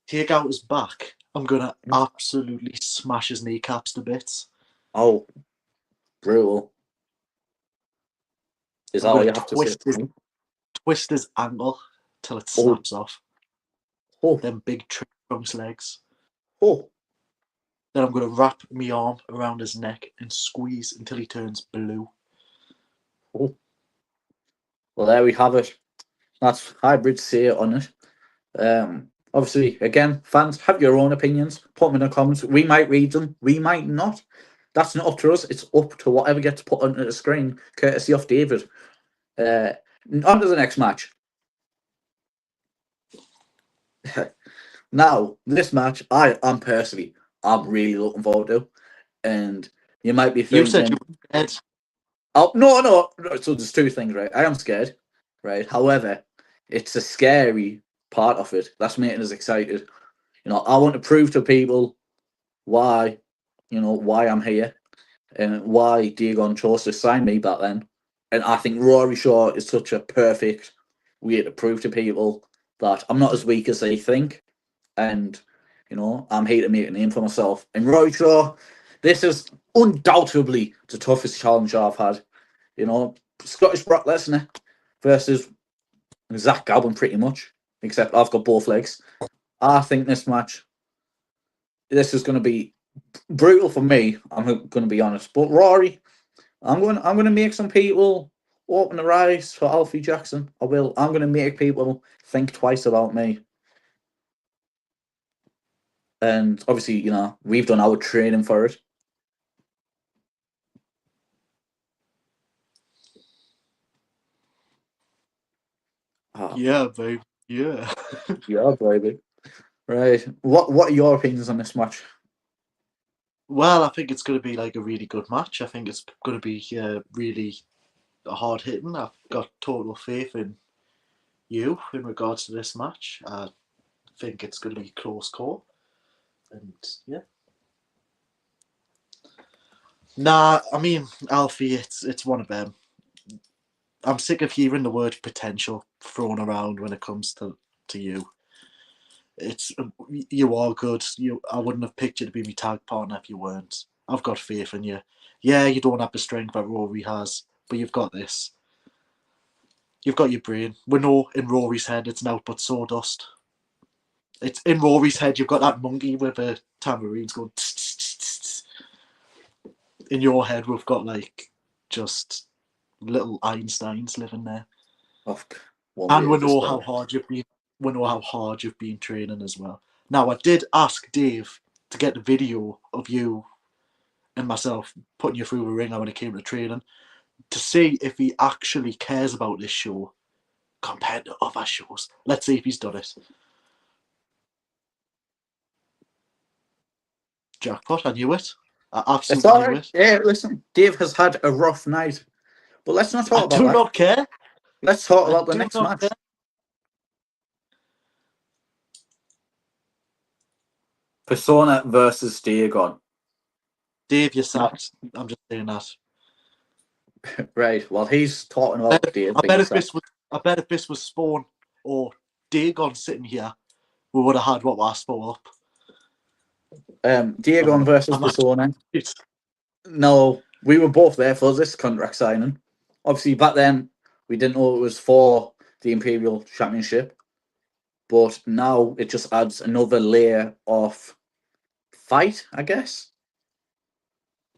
Speaker 3: Take out his back. I'm going to absolutely smash his kneecaps to bits.
Speaker 4: Oh, brutal. Is that
Speaker 3: I'm
Speaker 4: all
Speaker 3: going
Speaker 4: you
Speaker 3: to
Speaker 4: have to say?
Speaker 3: twist his ankle till it snaps off.
Speaker 4: Oh,
Speaker 3: Them big trunks legs.
Speaker 4: oh.
Speaker 3: Then I'm going to wrap my arm around his neck and squeeze until he turns blue.
Speaker 4: Oh. Well, there we have it. That's hybrid say on it. Obviously, again, fans, have your own opinions. Put them in the comments. We might read them. We might not. That's not up to us. It's up to whatever gets put onto the screen, courtesy of David. On to the next match. Now, this match, I'm really looking forward to. And you might be thinking...
Speaker 3: You said you were scared.
Speaker 4: Oh, no. So there's two things, right? I am scared, right? However, it's a scary part of it that's making us excited. You know, I want to prove to people why I'm here and why Diego chose to sign me back then. And I think Rory Shaw is such a perfect way to prove to people that I'm not as weak as they think. And, you know, I'm here to make a name for myself. And Rory Shaw, this is undoubtedly the toughest challenge I've had. You know, Scottish Brock Lesnar versus Zach Gowen, pretty much, except I've got both legs. I think this is going to be brutal for me. I'm going to be honest, but Rory, I'm going to make some people open their eyes for Alfie Jaxyn. I will. I'm going to make people think twice about me. And obviously, you know, we've done our training for it.
Speaker 3: Yeah, babe. Yeah.
Speaker 4: Yeah, baby. Right. What are your opinions on this match?
Speaker 3: Well, I think it's going to be like a really good match. I think it's going to be really hard hitting. I've got total faith in you in regards to this match. I think it's going to be a close call. And yeah. Nah, I mean, Alfie, it's one of them. I'm sick of hearing the word potential thrown around when it comes to you. You are good. I wouldn't have picked you to be my tag partner if you weren't. I've got faith in you. Yeah, you don't have the strength that Rory has, but you've got this. You've got your brain. We know in Rory's head it's now but sawdust. It's in Rory's head. You've got that monkey with a tambourines going. Tss, tss, tss, tss. In your head, we've got like just little Einsteins living there. And we know how hard you've been. We know how hard you've been training as well. Now, I did ask Dave to get the video of you and myself putting you through the ringer when it came to training to see if he actually cares about this show compared to other shows. Let's see if he's done it. Jackpot, I knew it. I absolutely knew it.
Speaker 4: Yeah, listen, Dave has had a rough night. But let's not talk about that.
Speaker 3: I do not care.
Speaker 4: Let's talk about the next match.
Speaker 3: Care.
Speaker 4: Persona versus Diego.
Speaker 3: Dave, you're sacked. I'm just saying that.
Speaker 4: Right. Well, he's talking about Dave.
Speaker 3: I bet if this was Spawn or Dagon sitting here, we would have had what was for up.
Speaker 4: Diego versus Persona. No, we were both there for this contract signing. Obviously, back then, we didn't know it was for the Imperial Championship. But now it just adds another layer of fight, I guess.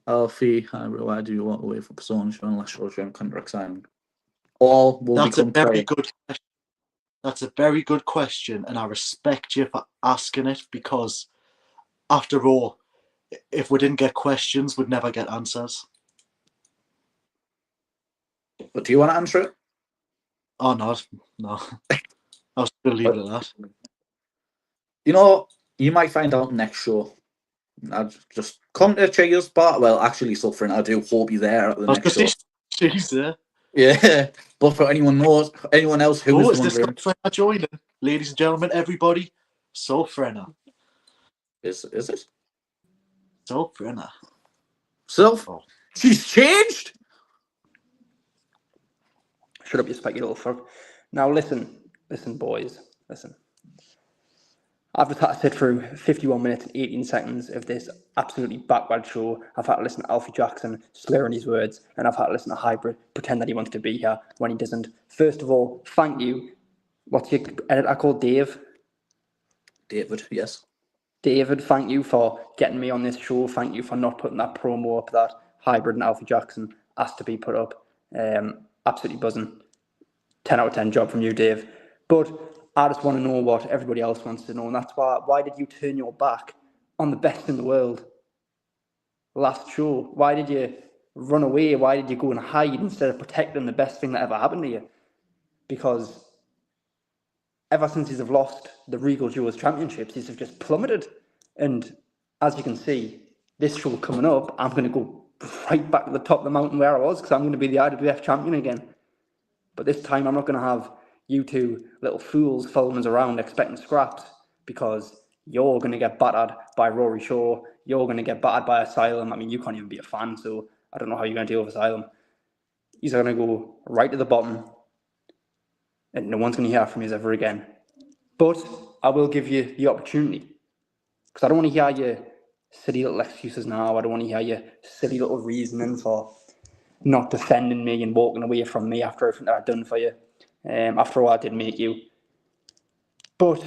Speaker 4: Alfie, why do you want to wait for Persona unless short-term contract signing? All will
Speaker 3: That's a
Speaker 4: become
Speaker 3: very good question. That's a very good question, and I respect you for asking it, because after all, if we didn't get questions, we'd never get answers.
Speaker 4: But do you want to answer it?
Speaker 3: Oh, no. I was going to leave it at that.
Speaker 4: You know, you might find out next show. I'd just come to Cheers Bar. Well, actually, suffering. I do hope you're there at the next show.
Speaker 3: She's there.
Speaker 4: Yeah, but for anyone else who is
Speaker 3: this
Speaker 4: wondering,
Speaker 3: Sofrena joining? Ladies and gentlemen, everybody, Sofrena.
Speaker 4: Is it?
Speaker 3: Sofrena.
Speaker 4: Oh. She's changed?
Speaker 8: Shut up, you spiky little fuck. Now listen, boys, listen. I've just had to sit through 51 minutes and 18 seconds of this absolutely backward show. I've had to listen to Alfie Jaxyn slurring his words, and I've had to listen to Hybrid pretend that he wants to be here when he doesn't. First of all, thank you. What's your editor called? Dave?
Speaker 4: David, yes.
Speaker 8: David, thank you for getting me on this show. Thank you for not putting that promo up that Hybrid and Alfie Jaxyn asked to be put up. Absolutely buzzing. 10 out of 10 job from you, Dave. But I just want to know what everybody else wants to know, and that's why did you turn your back on the best in the world last show? Why did you run away? Why did you go and hide instead of protecting the best thing that ever happened to you? Because ever since he's have lost the Regal Jewels Championships, he's have just plummeted. And as you can see, this show coming up, I'm going to go right back to the top of the mountain where I was, because I'm going to be the IWF champion again. But this time I'm not going to have you two little fools following us around expecting scraps, because you're going to get battered by Rory Shaw. You're going to get battered by Asylum. I mean, you can't even be a fan, so I don't know how you're going to deal with Asylum. He's going to go right to the bottom, and no one's going to hear from you ever again. But I will give you the opportunity, because I don't want to hear your silly little excuses now. I don't want to hear your silly little reasoning for not defending me and walking away from me after everything that I've done for you. After all, I did make you. But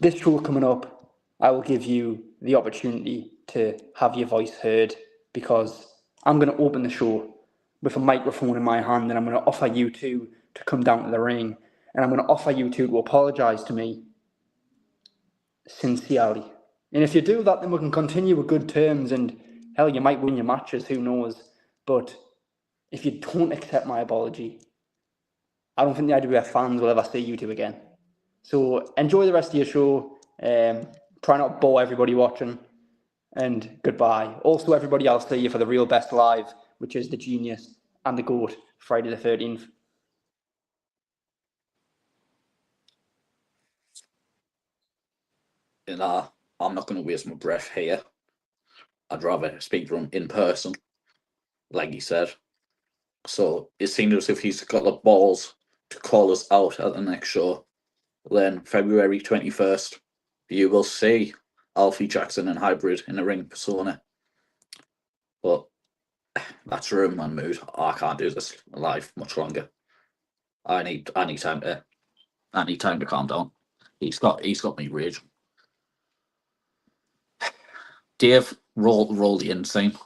Speaker 8: this show coming up, I will give you the opportunity to have your voice heard, because I'm going to open the show with a microphone in my hand, and I'm going to offer you two to come down to the ring, and I'm going to offer you two to apologise to me sincerely. And if you do that, then we can continue with good terms, and hell, you might win your matches, who knows. But if you don't accept my apology, I don't think the IWF fans will ever see you two again. So enjoy the rest of your show. Try not to bore everybody watching. And goodbye. Also, everybody, I'll see you for the real best live, which is the Genius and the GOAT, Friday the 13th.
Speaker 4: And I'm not going to waste my breath here. I'd rather speak to him in person, like he said. So it seems as if he's got the balls to call us out at the next show. Then February 21st, you will see Alfie Jaxyn and Hybrid in the ring Persona. But that's room and mood. I can't do this live much longer. I need time to calm down. He's got me raging. Dave, roll the insane.